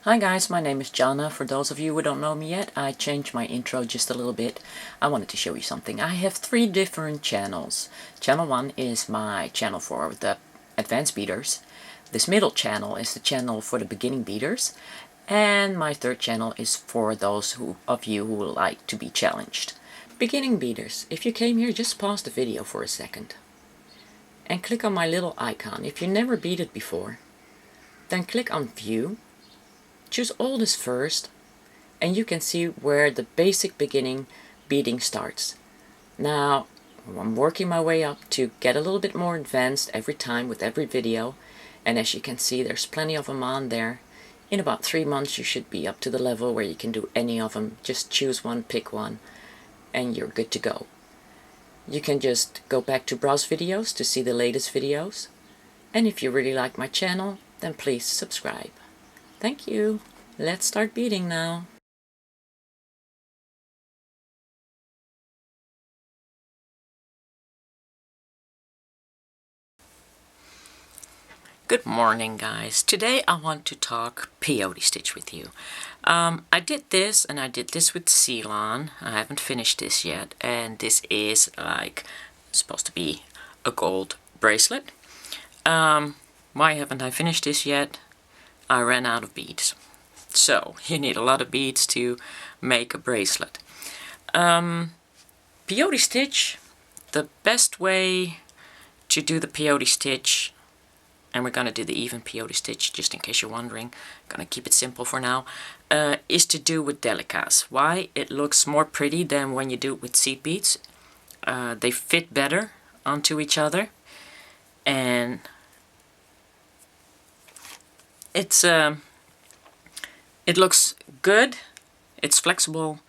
Hi guys, my name is Jana. For those of you who don't know me yet, I changed my intro just a little bit. I wanted to show you something. I have 3 different channels. Channel 1 is my channel for the advanced beaters. This middle channel is the channel for the beginning beaters. And my third channel is for those of you who would like to be challenged. Beginning beaters, if you came here, just pause the video for a second. And click on my little icon. If you never beaded before, then click on View. Choose Oldest first, and you can see where the basic beginning beading starts. Now, I'm working my way up to get a little bit more advanced every time with every video, and as you can see, there's plenty of them on there. In about 3 months, you should be up to the level where you can do any of them. Just choose one, pick one, and you're good to go. You can just go back to browse videos to see the latest videos, and if you really like my channel, then please subscribe. Thank you. Let's start beading now. Good morning, guys. Today I want to talk peyote stitch with you. I did this and I did this with Ceylon. I haven't finished this yet, and this is like supposed to be a gold bracelet. Why haven't I finished this yet? I ran out of beads. So you need a lot of beads to make a bracelet. Peyote stitch, the best way to do the peyote stitch, and we're going to do the even peyote stitch just in case you're wondering, I'm going to keep it simple for now, is to do with delicas. Why? It looks more pretty than when you do it with seed beads. They fit better onto each other, and it looks good, it's flexible,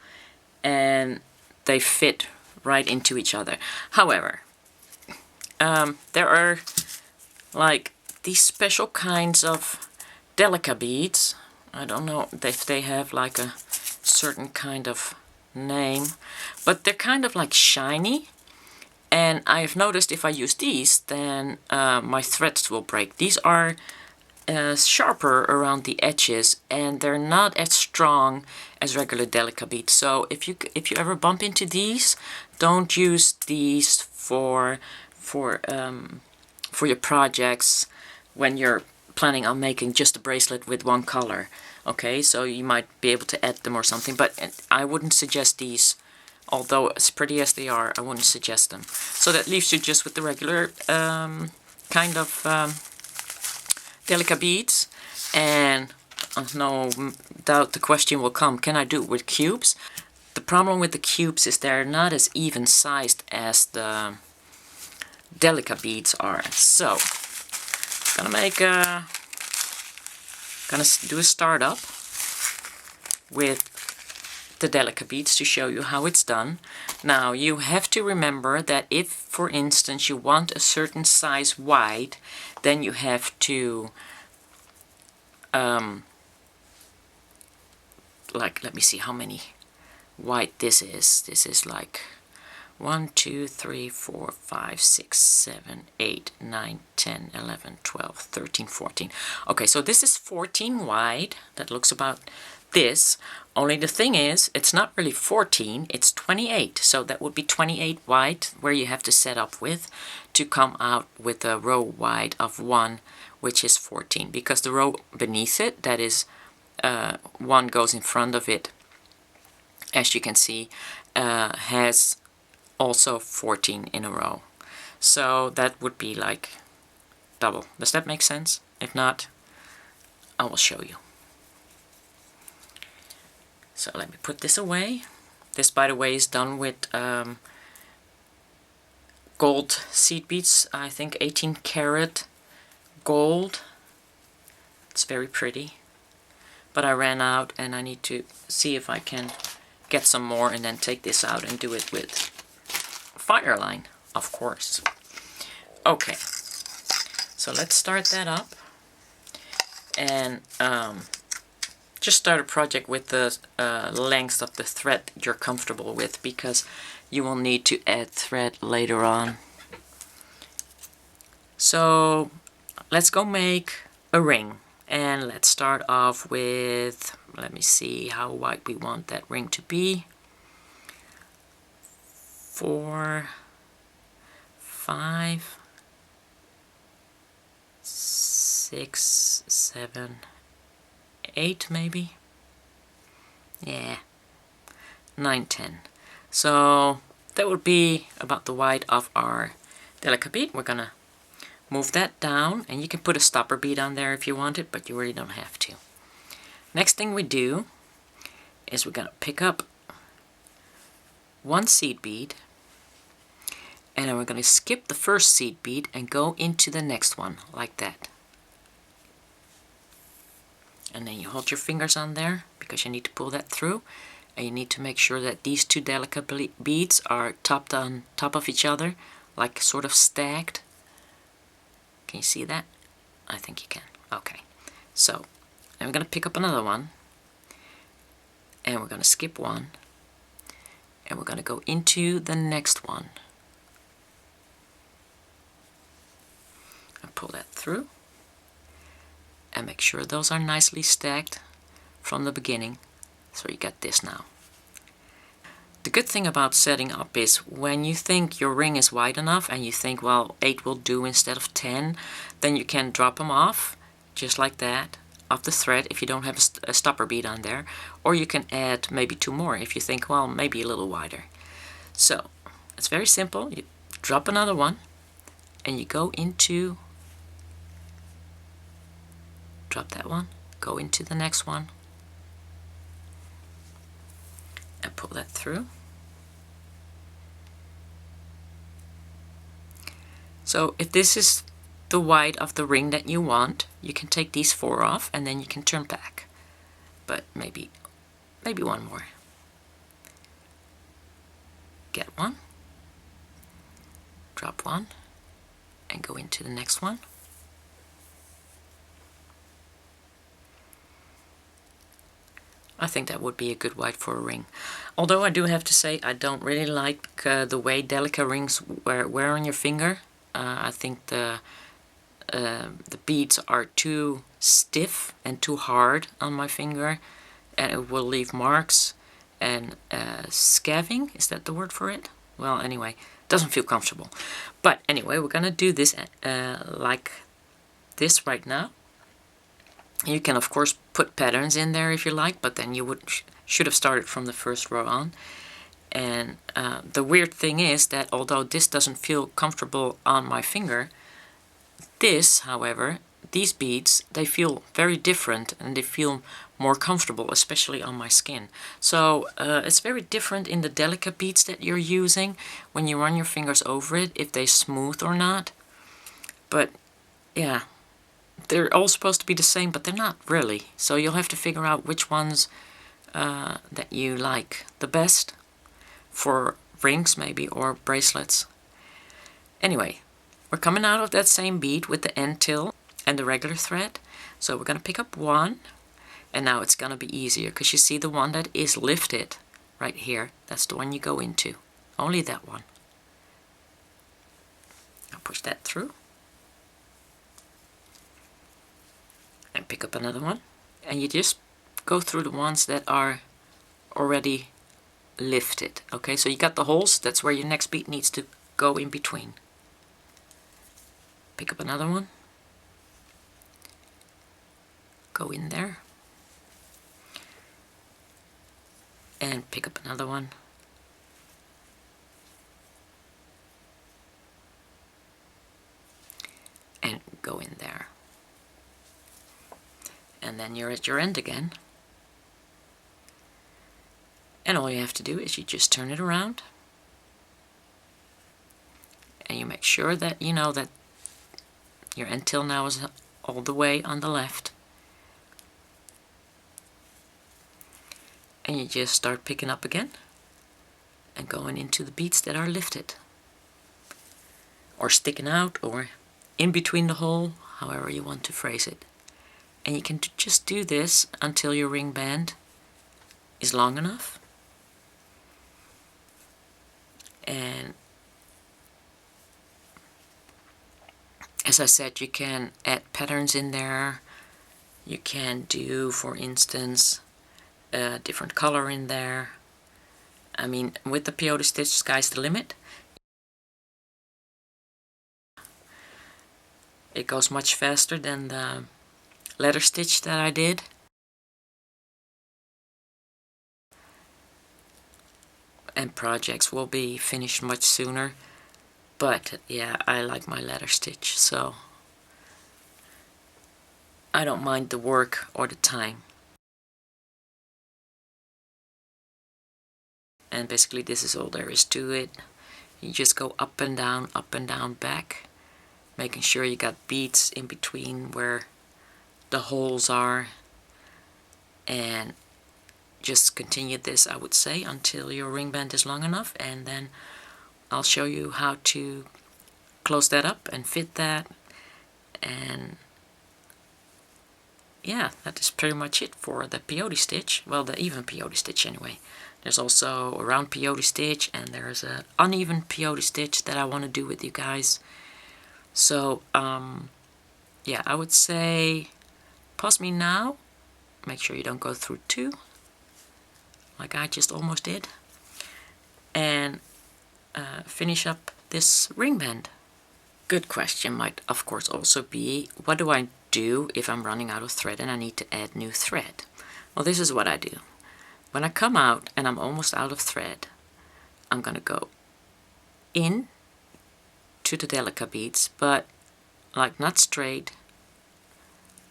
and they fit right into each other. However, there are like these special kinds of delica beads. I don't know if they have like a certain kind of name, but they're kind of like shiny. And I've noticed if I use these, then my threads will break. These are sharper around the edges, and they're not as strong as regular delica beads. So if you ever bump into these, don't use these for your projects when you're planning on making just a bracelet with one color. Okay, so you might be able to add them or something, but I wouldn't suggest these. Although as pretty as they are, I wouldn't suggest them. So that leaves you just with the regular kind of delica beads, and no doubt the question will come, can I do it with cubes? The problem with the cubes is they're not as even sized as the delica beads are. So gonna do a startup with the delica beads to show you how it's done. Now you have to remember that if, for instance, you want a certain size wide, then you have to like, let me see how many wide this is. This is like 1, 2, 3, 4, 5, 6, 7, 8, 9, 10, 11, 12, 13, 14. Okay, so this is 14 wide. That looks about this. Only the thing is, it's not really 14, it's 28. So that would be 28 wide, where you have to set up with to come out with a row wide of 1, which is 14. Because the row beneath it, that is 1 goes in front of it, as you can see, has also 14 in a row. So that would be like double. Does that make sense? If not, I will show you. So let me put this away. This, by the way, is done with gold seed beads. I think 18 karat gold. It's very pretty. But I ran out, and I need to see if I can get some more and then take this out and do it with Fireline, of course. Okay, so let's start that up, and just start a project with the length of the thread you're comfortable with, because you will need to add thread later on. So let's go make a ring. And let's start off with, let me see how wide we want that ring to be. 4, 5, 6, 7, 8 maybe. Yeah, 9, 10. So that would be about the width of our delica bead. We're gonna move that down, and you can put a stopper bead on there if you want it, but you really don't have to. Next thing we do is we're gonna pick up one seed bead, and then we're gonna skip the first seed bead and go into the next one like that. And then you hold your fingers on there because you need to pull that through, and you need to make sure that these two delica beads are topped on top of each other, like sort of stacked. Can you see that? I think you can. Okay. So, I'm going to pick up another one, and we're going to skip one, and we're going to go into the next one. And pull that through, and make sure those are nicely stacked from the beginning. So you got this now. The good thing about setting up is when you think your ring is wide enough and you think, well, 8 will do instead of 10, then you can drop them off, just like that, off the thread if you don't have a stopper bead on there, or you can add maybe 2 more if you think, well, maybe a little wider. So, it's very simple. You drop another one, and you go into, drop that one, go into the next one, and pull that through. So if this is the width of the ring that you want, you can take these 4 off, and then you can turn back. But maybe one more. Get one, drop one, and go into the next one. I think that would be a good width for a ring. Although I do have to say I don't really like the way delica rings wear on your finger. I think the beads are too stiff and too hard on my finger, and it will leave marks and scaving. Is that the word for it? Well, anyway, it doesn't feel comfortable. But anyway, we're gonna do this like this right now. You can of course put patterns in there if you like, but then you should have started from the first row on. And the weird thing is that although this doesn't feel comfortable on my finger, this, however, these beads, they feel very different and they feel more comfortable, especially on my skin. So it's very different in the delica beads that you're using when you run your fingers over it, if they're smooth or not. But yeah, they're all supposed to be the same, but they're not really. So you'll have to figure out which ones that you like the best for rings maybe, or bracelets. Anyway, we're coming out of that same bead with the end till and the regular thread. So we're going to pick up one, and now it's going to be easier because you see the one that is lifted right here. That's the one you go into. Only that one. I'll push that through. And pick up another one. And you just go through the ones that are already lifted. Okay, so you got the holes. That's where your next bead needs to go in between. Pick up another one. Go in there. And pick up another one. And go in there. And then you're at your end again. And all you have to do is you just turn it around. And you make sure that you know that your end till now is all the way on the left. And you just start picking up again and going into the beads that are lifted. Or sticking out, or in between the hole, however you want to phrase it. And you can just do this until your ring band is long enough. And as I said, you can add patterns in there You can do, for instance, a different color in there. I mean, with the peyote stitch, sky's the limit. It goes much faster than the letter stitch that I did. And projects will be finished much sooner. But yeah, I like my letter stitch, so I don't mind the work or the time. And basically this is all there is to it. You just go up and down, back, making sure you got beads in between where the holes are, and just continue this, I would say, until your ring band is long enough, and then I'll show you how to close that up and fit that. And yeah, that is pretty much it for the peyote stitch. Well, the even peyote stitch anyway. There's also a round peyote stitch, and there's an uneven peyote stitch that I want to do with you guys. So yeah, I would say pause me now. Make sure you don't go through two, like I just almost did, and finish up this ring band. Good question might of course also be, what do I do if I'm running out of thread and I need to add new thread? Well, this is what I do. When I come out and I'm almost out of thread, I'm gonna go in to the delica beads, but like not straight,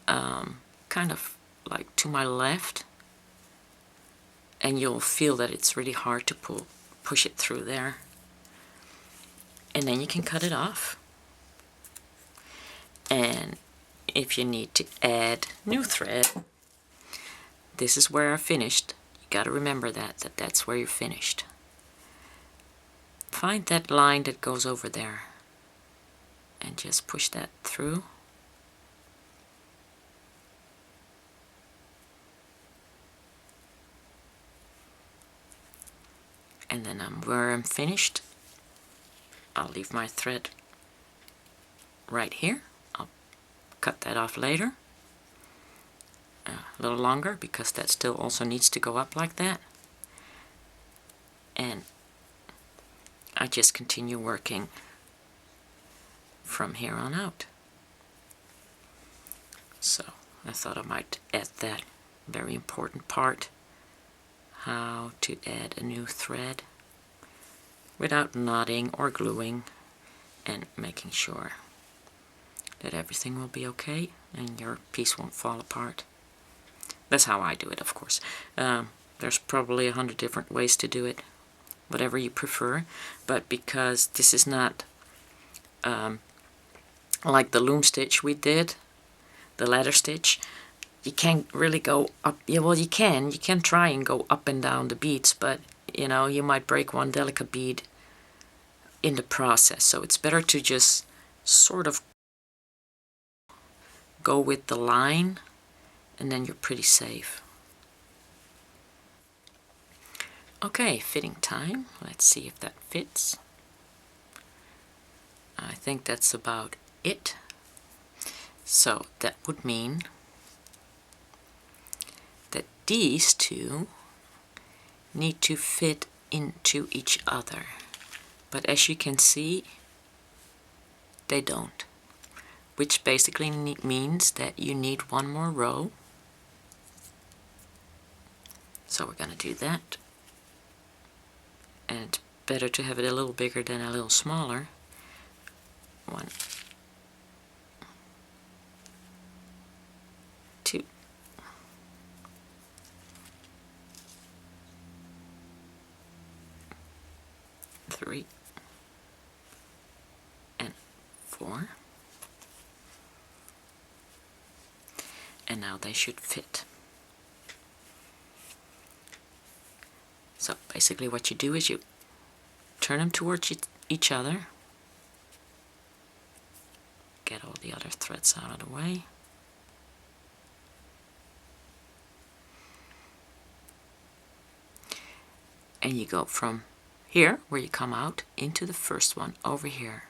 kind of like to my left, and you'll feel that it's really hard to push it through there. And then you can cut it off. And if you need to add new thread, this is where I finished. You got to remember that's where you're finished. Find that line that goes over there and just push that through. And then where I'm finished, I'll leave my thread right here. I'll cut that off later, a little longer, because that still also needs to go up like that. And I just continue working from here on out. So I thought I might add that very important part, how to add a new thread without knotting or gluing, and making sure that everything will be okay and your piece won't fall apart. That's how I do it, of course. There's probably 100 different ways to do it, whatever you prefer, but because this is not like the loom stitch we did, the ladder stitch, you can't really go up. Yeah, well, you can try and go up and down the beads, but you know, you might break one delica bead in the process. So it's better to just sort of go with the line, and then you're pretty safe. Okay, fitting time. Let's see if that fits. I think that's about it. So that would mean that these two need to fit into each other. But as you can see, they don't. Which basically means that you need one more row. So we're going to do that. And it's better to have it a little bigger than a little smaller. 1, 2, 3, and 4. And now they should fit. So basically what you do is you turn them towards each other, get all the other threads out of the way, and you go from here, where you come out, into the first one over here,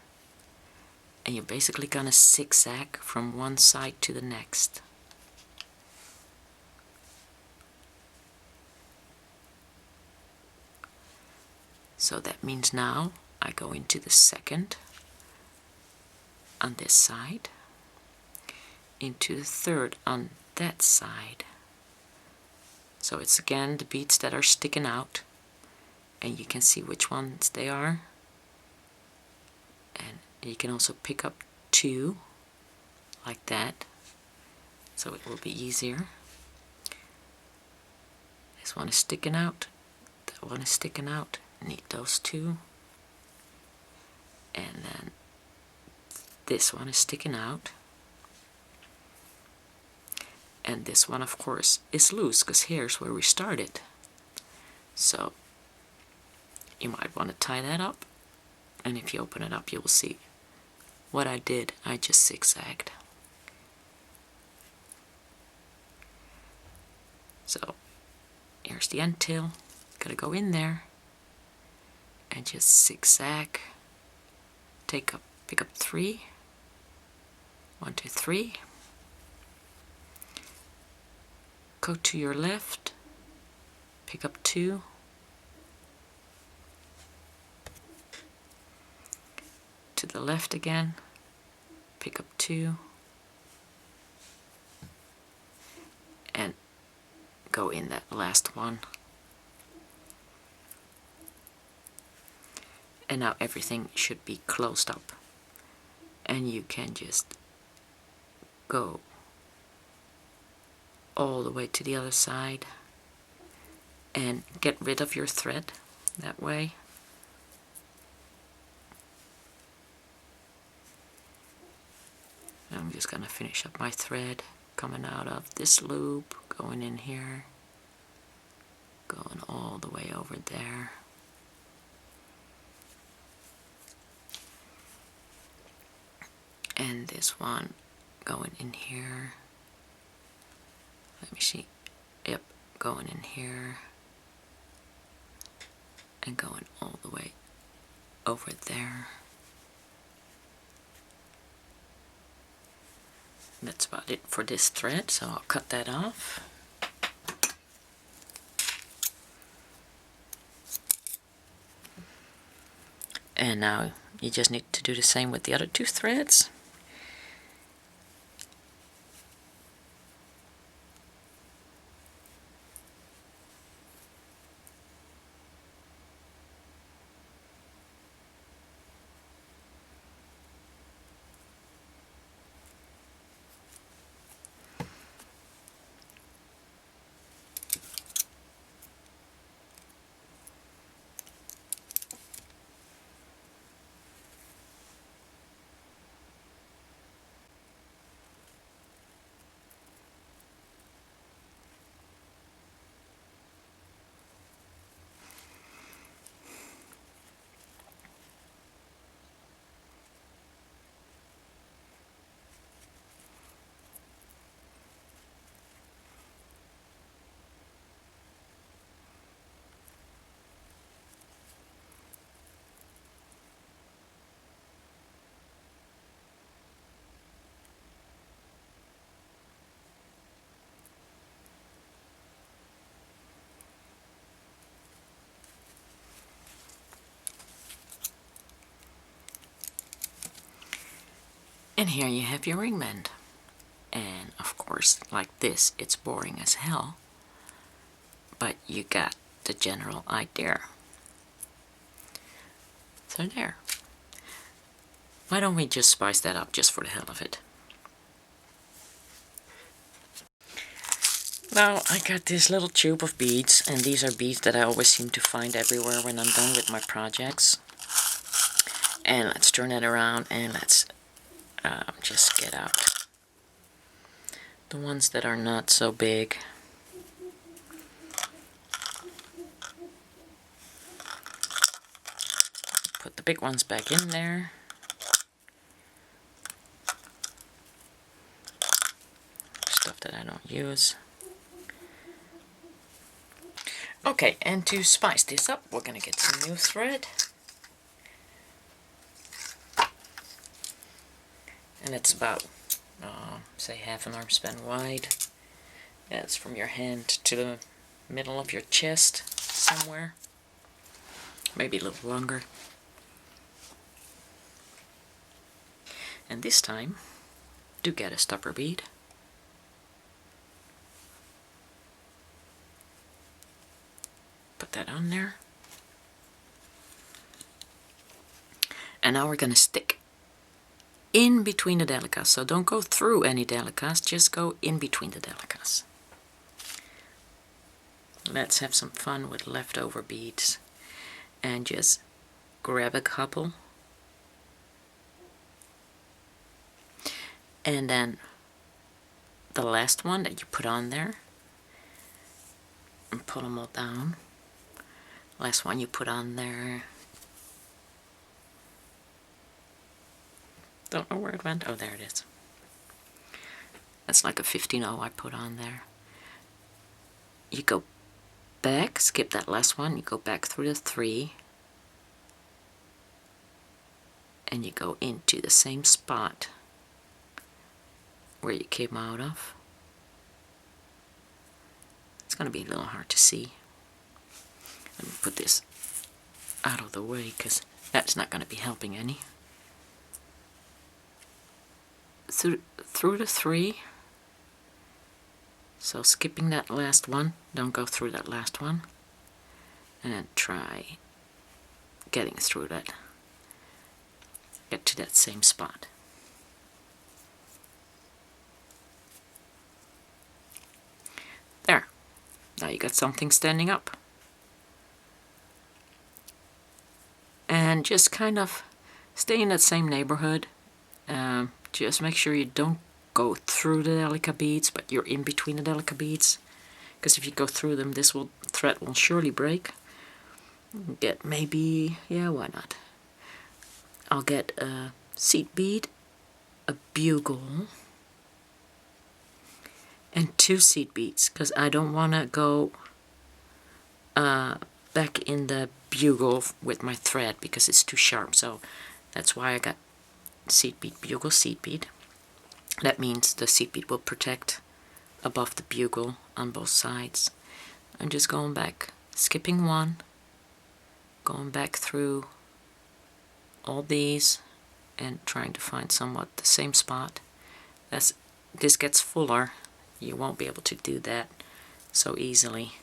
and you're basically gonna zigzag from one side to the next. So that means now I go into the second on this side, into the third on that side. So it's again the beads that are sticking out, and you can see which ones they are. And you can also pick up two like that, so it will be easier. This one is sticking out, that one is sticking out. Need those two. And then this one is sticking out. And this one, of course, is loose, because here's where we started. So you might want to tie that up. And if you open it up, you will see what I did. I just zigzagged. So here's the end tail. Gotta go in there and just zigzag. Pick up 3. 1, 2, 3. Go to your left. Pick up 2. To the left again. Pick up 2. And go in that last one. And now everything should be closed up. And you can just go all the way to the other side and get rid of your thread that way. I'm just gonna finish up my thread coming out of this loop, going in here, going all the way over there. And this one going in here. Let me see. Yep, going in here and going all the way over there. That's about it for this thread, so I'll cut that off. And now you just need to do the same with the other 2 threads. And here you have your ring band. And of course, like this, it's boring as hell. But you got the general idea. So there. Why don't we just spice that up just for the hell of it? Now I got this little tube of beads, and these are beads that I always seem to find everywhere when I'm done with my projects. And let's turn it around and let's just get out the ones that are not so big. Put the big ones back in there. Stuff that I don't use. Okay, and to spice this up, we're gonna get some new thread. And it's about, say, half an arm span wide. That's from your hand to the middle of your chest, somewhere. maybe a little longer. And this time, do get a stopper bead. Put that on there. And now we're going to stick in between the delicas. So don't go through any delicas, just go in between the delicas. Let's have some fun with leftover beads. And just grab a couple. And then the last one that you put on there. And pull them all down. Last one you put on there. Don't know where it went. Oh, there it is. That's like a 15-0 I put on there. You go back, skip that last one, you go back through the 3, and you go into the same spot where you came out of. It's going to be a little hard to see. Let me put this out of the way because that's not going to be helping any. Through the 3, so skipping that last one, don't go through that last one, and then try getting through that, get to that same spot. There, now you got something standing up. And just kind of stay in that same neighborhood. Just make sure you don't go through the delica beads, but you're in between the delica beads. Because if you go through them, this thread will surely break. Get maybe, yeah, why not? I'll get a seed bead, a bugle, and 2 seed beads, because I don't want to go back in the bugle with my thread because it's too sharp. So that's why I got seed bead, bugle, seed bead. That means the seed bead will protect above the bugle on both sides. I'm just going back, skipping 1, going back through all these and trying to find somewhat the same spot. As this gets fuller, you won't be able to do that so easily.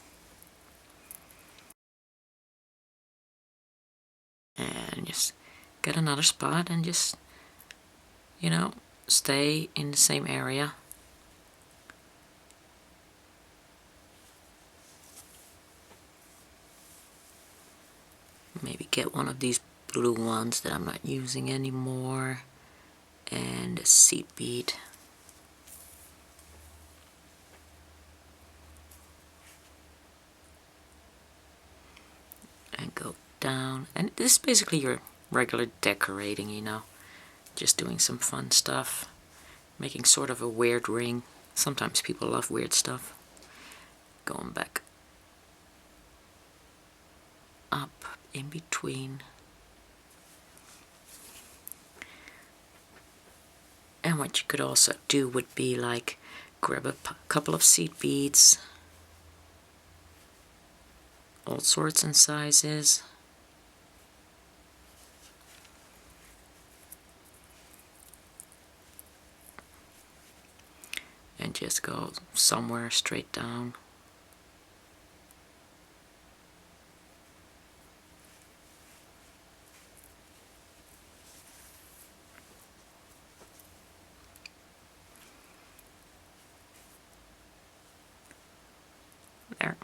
And just get another spot and just, you know, stay in the same area. Maybe get one of these blue ones that I'm not using anymore, and a seed bead. And go down. And this is basically your regular decorating, you know. Just doing some fun stuff. Making sort of a weird ring. Sometimes people love weird stuff. Going back up in between. And what you could also do would be like grab a couple of seed beads, all sorts and sizes, and just go somewhere straight down. There.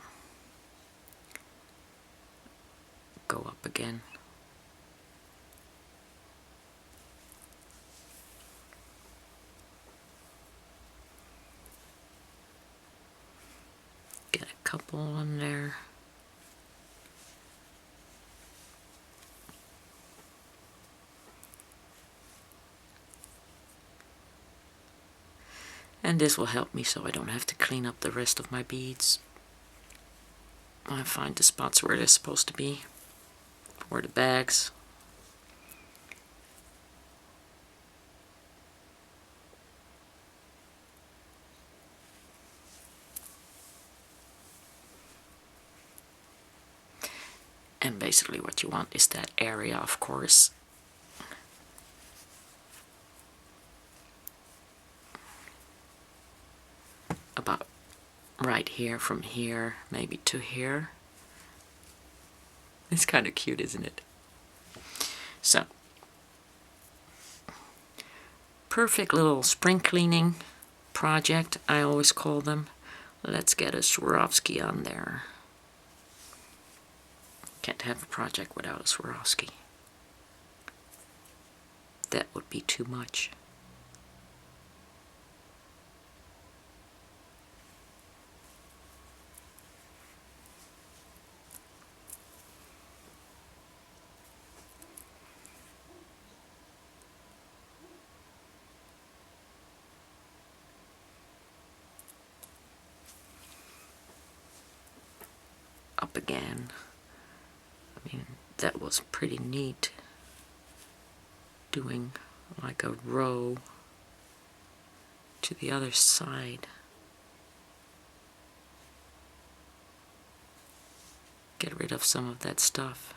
Go up again. Get a couple on there. And this will help me so I don't have to clean up the rest of my beads. I find the spots where they're supposed to be, or the bags. And basically what you want is that area, of course. About right here, from here maybe to here. It's kind of cute, isn't it? So, perfect little spring cleaning project, I always call them. Let's get a Swarovski on there. Can't have a project without a Swarovski. That would be too much. Up again. I mean, that was pretty neat. Doing like a row to the other side. Get rid of some of that stuff.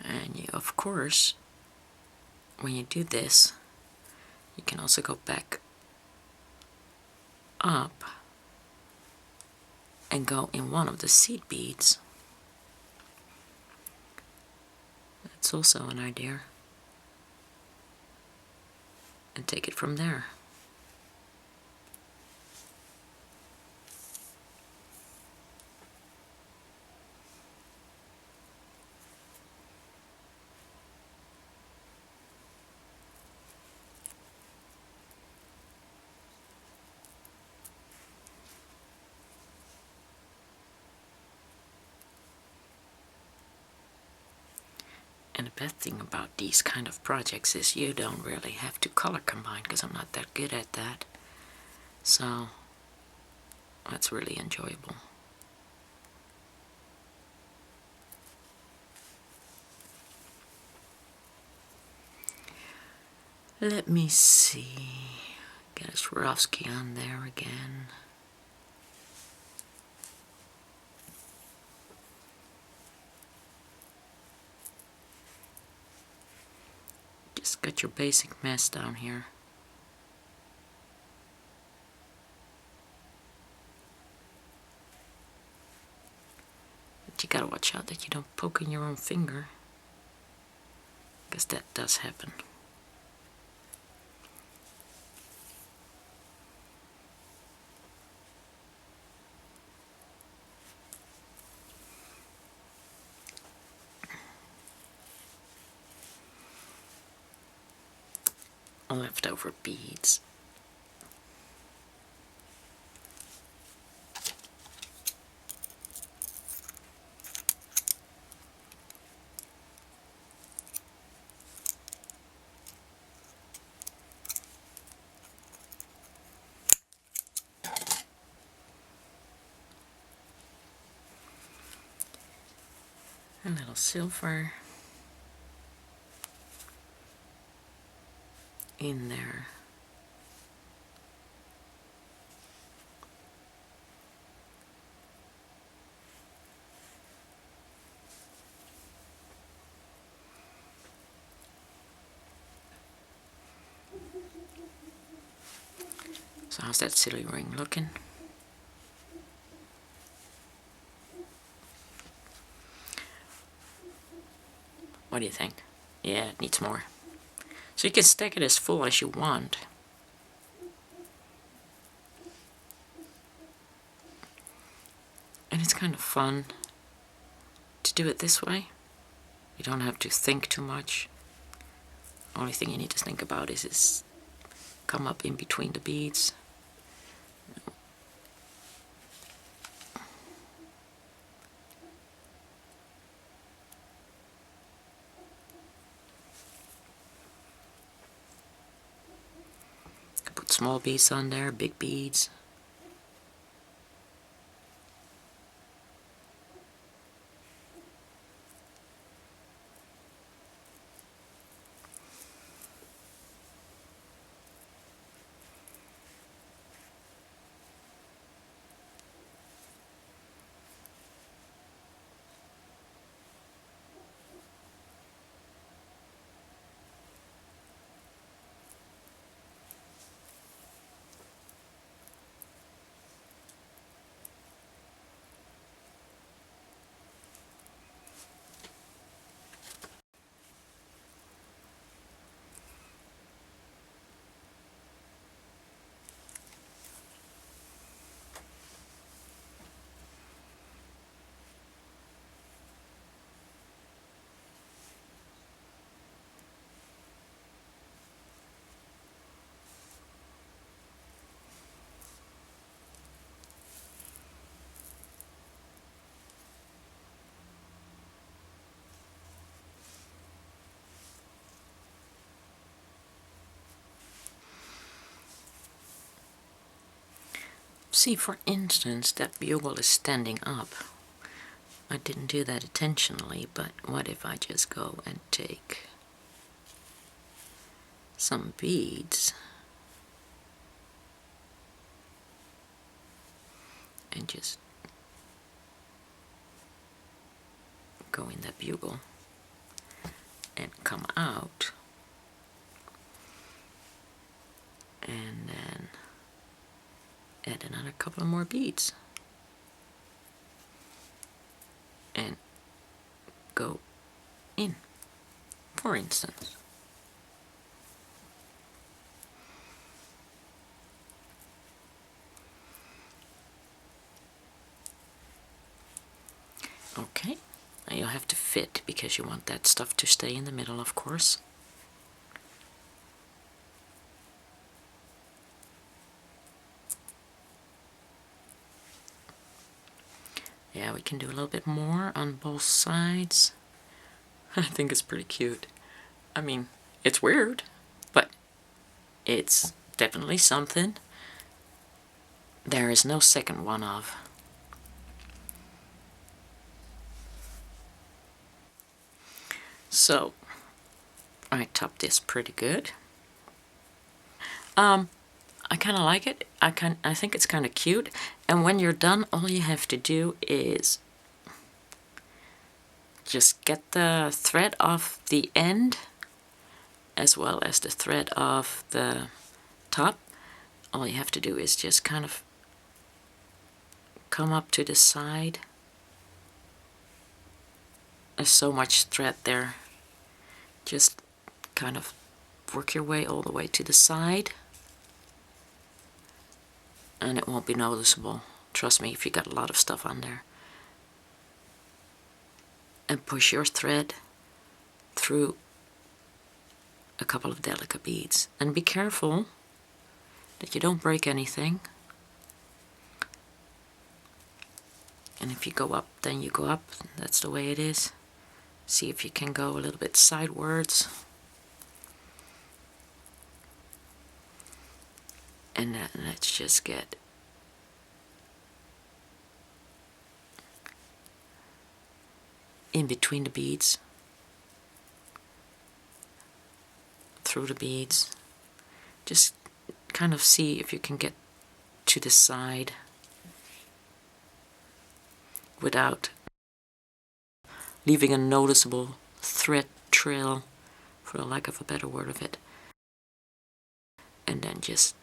And you, of course, when you do this, you can also go back up and go in one of the seed beads. That's also an idea. And take it from there. And the best thing about these kind of projects is you don't really have to color combine, because I'm not that good at that. So that's really enjoyable. Let me see. Get a Swarovski on there again. Just got your basic mess down here. But you gotta watch out that you don't poke in your own finger, because that does happen. Leftover beads. A little silver in there. So how's that silly ring looking? What do you think? Yeah, it needs more. So you can stack it as full as you want. And it's kind of fun to do it this way. You don't have to think too much. Only thing you need to think about is come up in between the beads. Put small beads on there, big beads. See, for instance, that bugle is standing up. I didn't do that intentionally, but what if I just go and take some beads and just go in that bugle and come out, and then add another couple of more beads and go in, for instance. Okay, now you'll have to fit because you want that stuff to stay in the middle, of course. Yeah, we can do a little bit more on both sides. I think it's pretty cute. I mean, it's weird, but it's definitely something there is no second one of. So, I topped this pretty good. I kind of like it. I think it's kind of cute. And when you're done, all you have to do is just get the thread off the end as well as the thread off the top. All you have to do is just kind of come up to the side. There's so much thread there. Just kind of work your way all the way to the side, and it won't be noticeable. Trust me, if you got a lot of stuff on there. And push your thread through a couple of delica beads. And be careful that you don't break anything. And if you go up, then you go up. That's the way it is. See if you can go a little bit sidewards. And then let's just get in between the beads, through the beads. Just kind of see if you can get to the side without leaving a noticeable thread trail, for the lack of a better word of it. And then just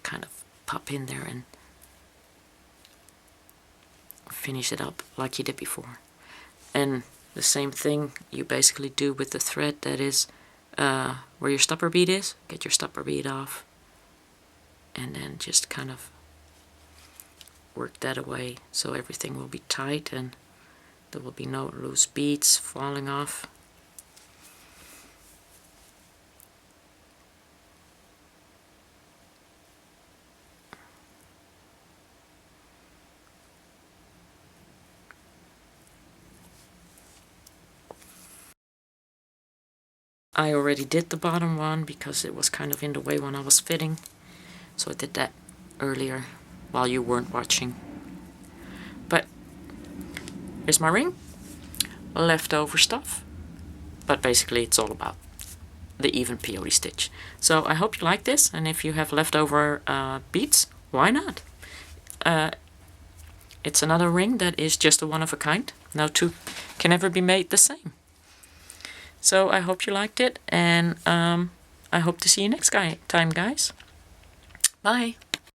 kind of pop in there and finish it up like you did before. And the same thing you basically do with the thread that is where your stopper bead is. Get your stopper bead off and then just kind of work that away so everything will be tight and there will be no loose beads falling off. I already did the bottom one because it was kind of in the way when I was fitting, so I did that earlier while you weren't watching. But here's my ring, leftover stuff, but basically it's all about the even peyote stitch. So I hope you like this, and if you have leftover beads, why not? It's another ring that is just a one of a kind. No two can ever be made the same. So I hope you liked it, and I hope to see you next time, guys. Bye.